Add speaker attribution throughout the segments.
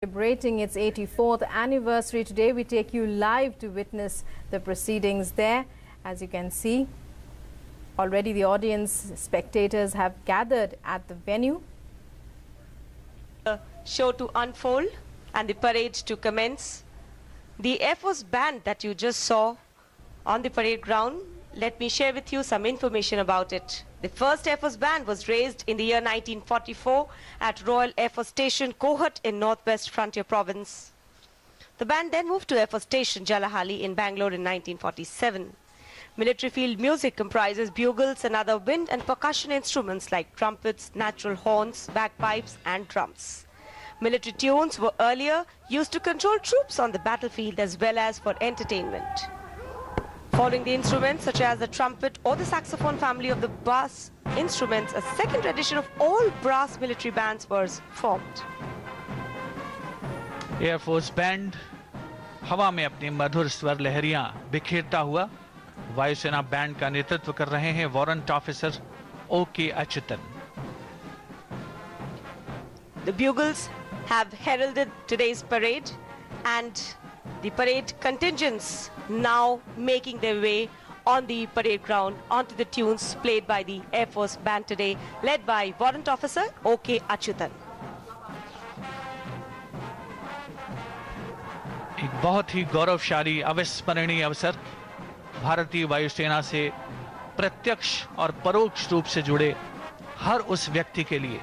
Speaker 1: Celebrating its 84th anniversary today, we take you live to witness the proceedings there. As you can see, already the audience, spectators have gathered at the venue.
Speaker 2: The show to unfold and the parade to commence. The Air Force band that you just saw on the parade ground, let me share with you some information about it. The first Air Force band was raised in the year 1944 at Royal Air Force Station, Kohat in Northwest Frontier Province. The band then moved to Air Force Station, Jalahali in Bangalore in 1947. Military field music comprises bugles and other wind and percussion instruments like trumpets, natural horns, bagpipes and drums. Military tunes were earlier used to control troops on the battlefield as well as for entertainment. Following the instruments such as the trumpet or the saxophone family of the brass instruments, a second edition of all brass military bands was formed.
Speaker 3: Air Force Band हवा में अपनी मधुर स्वर लहरियां बिखेरता हुआ वायुसेना band का नेतृत्व कर रहे हैं warrant officer okay Achuthan.
Speaker 2: The bugles have heralded today's parade and the parade contingents now making their way on the parade ground onto the tunes played by the Air Force Band today, led by Warrant Officer O.K. Achyutan.
Speaker 3: एक बहुत ही गौरवशाली अविस्मरणीय अवसर भारतीय वायुसेना से प्रत्यक्ष और परोक्ष रूप से जुड़े हर उस व्यक्ति के लिए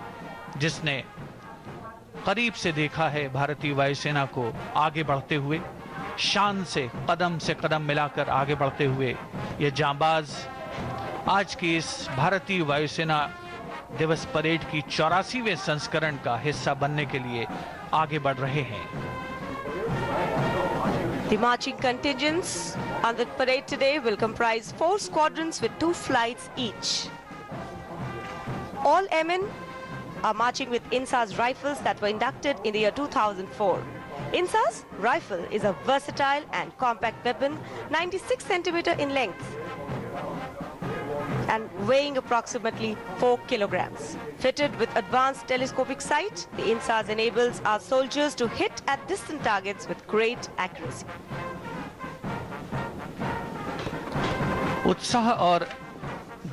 Speaker 3: जिसने करीब से देखा है भारतीय वायुसेना को आगे बढ़ते हुए, शान से कदम मिलाकर आगे बढ़ते हुए. ये जांबाज आज की इस भारतीय वायुसेना दिवस परेड की 84वें संस्करण का हिस्सा बनने के लिए आगे बढ़ रहे हैं.
Speaker 2: The marching contingents on the parade today will comprise 4 squadrons with 2 flights each. All airmen are marching with INSA's rifles that were inducted in the year 2004. INSA's rifle is a versatile and compact weapon, 96 centimeter in length and weighing approximately 4 kilograms. Fitted with advanced telescopic sight, the INSA's enables our soldiers to hit at distant targets with great accuracy.
Speaker 3: उत्साह और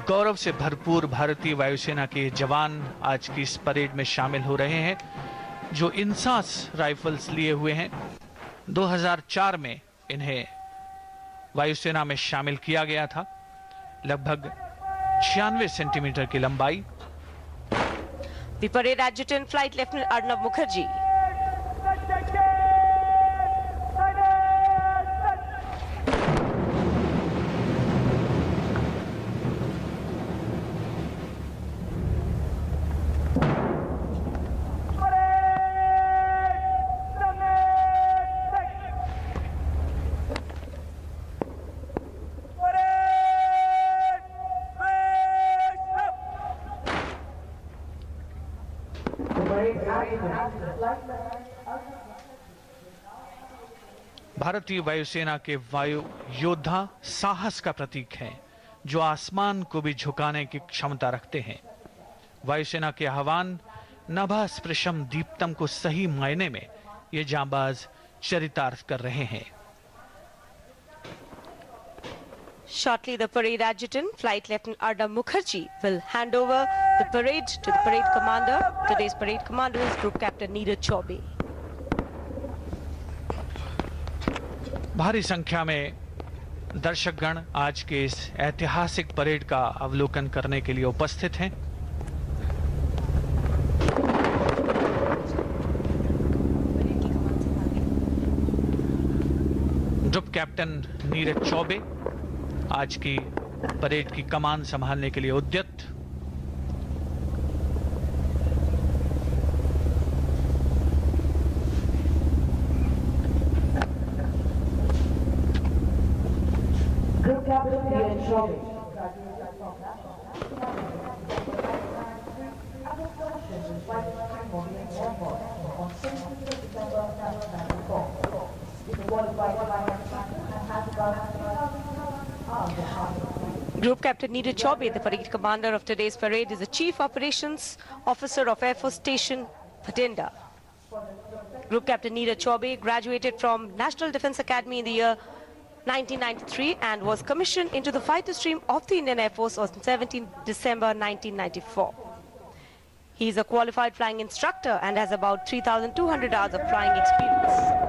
Speaker 3: गौरव से भरपूर भारतीय वायुसेना के जवान आज की इस परेड में शामिल हो रहे हैं जो इंसास राइफल्स लिए हुए हैं. 2004 में इन्हें वायुसेना में शामिल किया गया था. लगभग 96 सेंटीमीटर की लंबाई.
Speaker 2: The parade adjutant Flight Lieutenant Arnab Mukherjee.
Speaker 3: भारतीय वायुसेना के वायु योद्धा साहस का प्रतीक हैं जो आसमान को भी झुकाने की क्षमता रखते हैं. वायुसेना के आह्वान नभा स्पृशम दीप्तम को सही मायने में ये जांबाज चरितार्थ कर रहे हैं.
Speaker 2: Shortly, the parade adjutant, Flight Lieutenant Arnab Mukherjee, will hand over the parade to the parade commander. Today's parade commander is Group Captain Neeraj Chaubey.
Speaker 3: भारी संख्या में दर्शकगण आज के इस ऐतिहासिक परेड का अवलोकन करने के लिए उपस्थित हैं. ग्रुप कैप्टन नीरज चौबे आज की परेड की कमान संभालने के लिए उद्यत.
Speaker 2: Group Captain Neeraj Chaubey, the parade commander of today's parade, is the Chief Operations Officer of Air Force Station, Bhatinda. Group Captain Neeraj Chaubey graduated from National Defence Academy in the year 1993 and was commissioned into the fighter stream of the Indian Air Force on 17 December 1994. He is a qualified flying instructor and has about 3,200 hours of flying experience.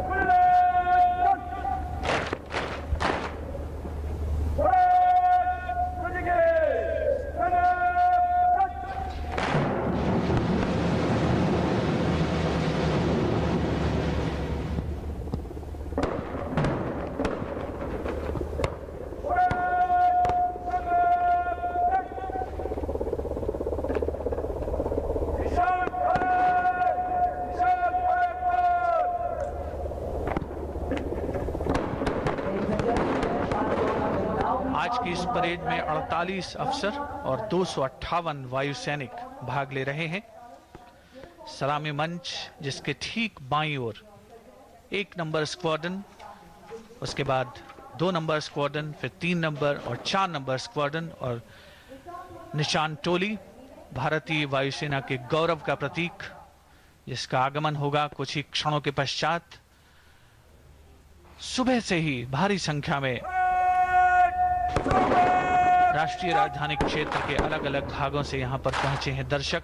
Speaker 3: आज की इस parade में 48 अफसर और 258 वायु सैनिक भाग ले रहे हैं। सलामी मंच जिसके ठीक बाईं ओर 1 नंबर स्क्वाड्रन, उसके बाद 2 नंबर स्क्वाड्रन, फिर 3 नंबर और 4 नंबर स्क्वाड्रन और निशान टोली, भारतीय वायुसेना के गौरव का प्रतीक, जिसका आगमन होगा कुछ ही क्षणों के पश्चात। सुबह से ही भारी संख्या में राष्ट्रीय राजधानी क्षेत्र के अलग अलग भागों से यहां पर पहुंचे हैं दर्शक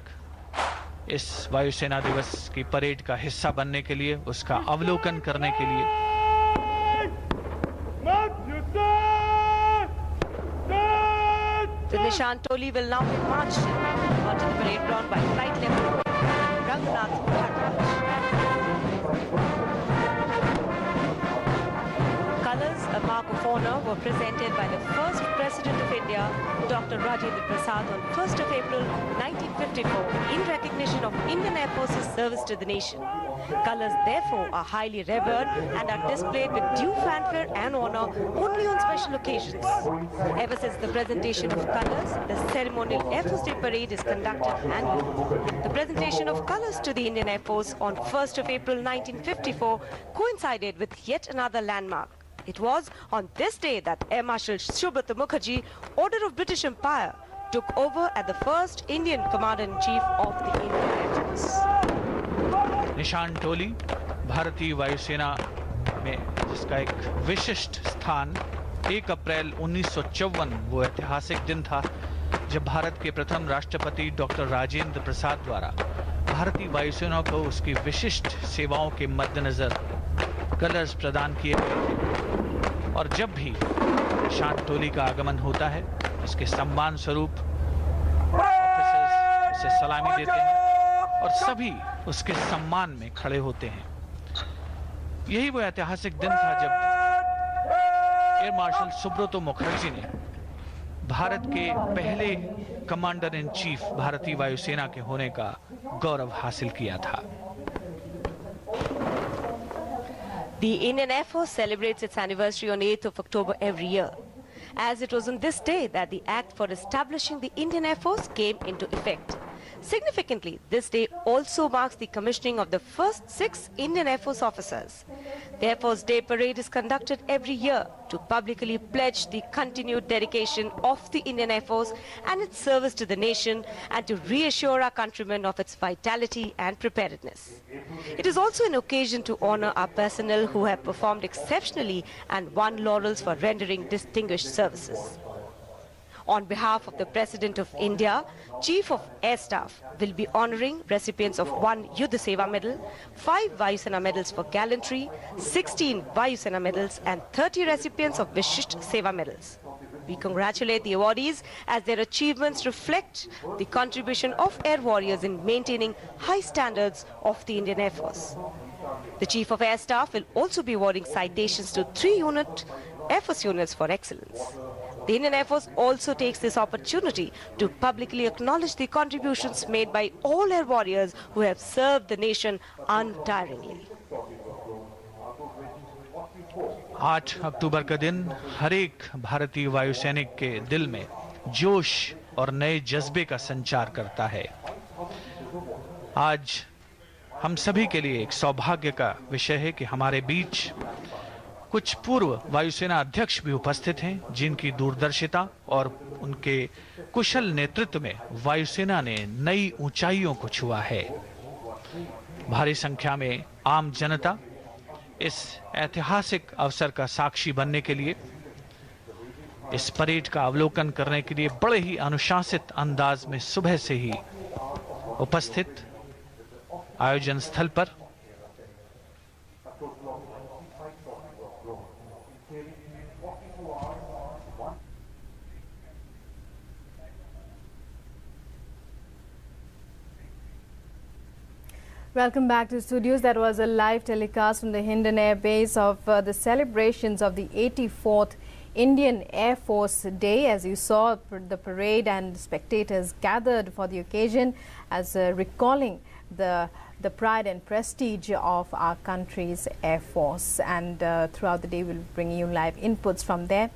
Speaker 3: इस वायुसेना दिवस की परेड का हिस्सा बनने के लिए, उसका अवलोकन करने के लिए।
Speaker 2: The Nishan Toli will now be marched onto the parade ground by Flight Level Rangnath Bharadwaj. Colours, a mark of honour, were presented by the first President of India, Dr. Rajendra Prasad, on 1st of April 1954 in recognition of Indian Air Force's service to the nation. Colours, therefore, are highly revered and are displayed with due fanfare and honour only on special occasions. Ever since the presentation of colours, the ceremonial Air Force Day Parade is conducted annually. The presentation of colours to the Indian Air Force on 1st of April 1954 coincided with yet another landmark. It was on this day that Air Marshal Subrata Mukherjee, Order of British Empire, took over as the first Indian Commander-in-Chief of the Indian Air Force.
Speaker 3: निशान टोली भारतीय वायुसेना में जिसका एक विशिष्ट स्थान 1 अप्रैल 1954 वो ऐतिहासिक दिन था जब भारत के प्रथम राष्ट्रपति डॉक्टर राजेंद्र प्रसाद द्वारा भारतीय वायुसेना को उसकी विशिष्ट सेवाओं के मद्देनजर कलर्स प्रदान किए गए थे। और जब भी निशान टोली का आगमन होता है उसके सम्मान स्वरूप ऑफिसर्स उसे सलामी देते हैं और सभी उसके सम्मान में खड़े होते हैं। यही वो ऐतिहासिक दिन था जब एयर मार्शल सुब्रतो मुखर्जी ने भारत के पहले कमांडर इन चीफ भारतीय वायुसेना के होने का गौरव हासिल किया था।
Speaker 2: The Indian Air Force celebrates its anniversary on 8th of October every year, as it was on this day that the Act for establishing the Indian Air Force came into effect. Significantly, this day also marks the commissioning of the first 6 Indian Air Force officers. The Air Force Day Parade is conducted every year to publicly pledge the continued dedication of the Indian Air Force and its service to the nation and to reassure our countrymen of its vitality and preparedness. It is also an occasion to honor our personnel who have performed exceptionally and won laurels for rendering distinguished services. On behalf of the President of India, Chief of Air Staff will be honoring recipients of 1 Yuddha Seva Medal, 5 Vayu Sena Medals for Gallantry, 16 Vayu Sena Medals and 30 recipients of Vishisht Seva Medals. We congratulate the awardees as their achievements reflect the contribution of air warriors in maintaining high standards of the Indian Air Force. The Chief of Air Staff will also be awarding citations to 3 Air Force units for excellence. The Indian Air Force also takes this opportunity to publicly acknowledge the contributions made by all air warriors who have served the nation untiringly.
Speaker 3: 8 अक्टूबर का दिन हर एक भारतीय वायुसैनिक के दिल में जोश और नए जज्बे का संचार करता है। आज हम सभी के लिए एक सौभाग्य का विषय है कि हमारे बीच कुछ पूर्व वायुसेना अध्यक्ष भी उपस्थित हैं जिनकी दूरदर्शिता और उनके कुशल नेतृत्व में वायुसेना ने नई ऊंचाइयों को छुआ है। भारी संख्या में आम जनता इस ऐतिहासिक अवसर का साक्षी बनने के लिए, इस परेड का अवलोकन करने के लिए बड़े ही अनुशासित अंदाज में सुबह से ही उपस्थित आयोजन स्थल पर।
Speaker 1: Welcome back to studios. That was a live telecast from the Hindon Air Base of the celebrations of the 84th Indian Air Force Day. As you saw, the parade and spectators gathered for the occasion as recalling the pride and prestige of our country's Air Force. And throughout the day, we'll bring you live inputs from there.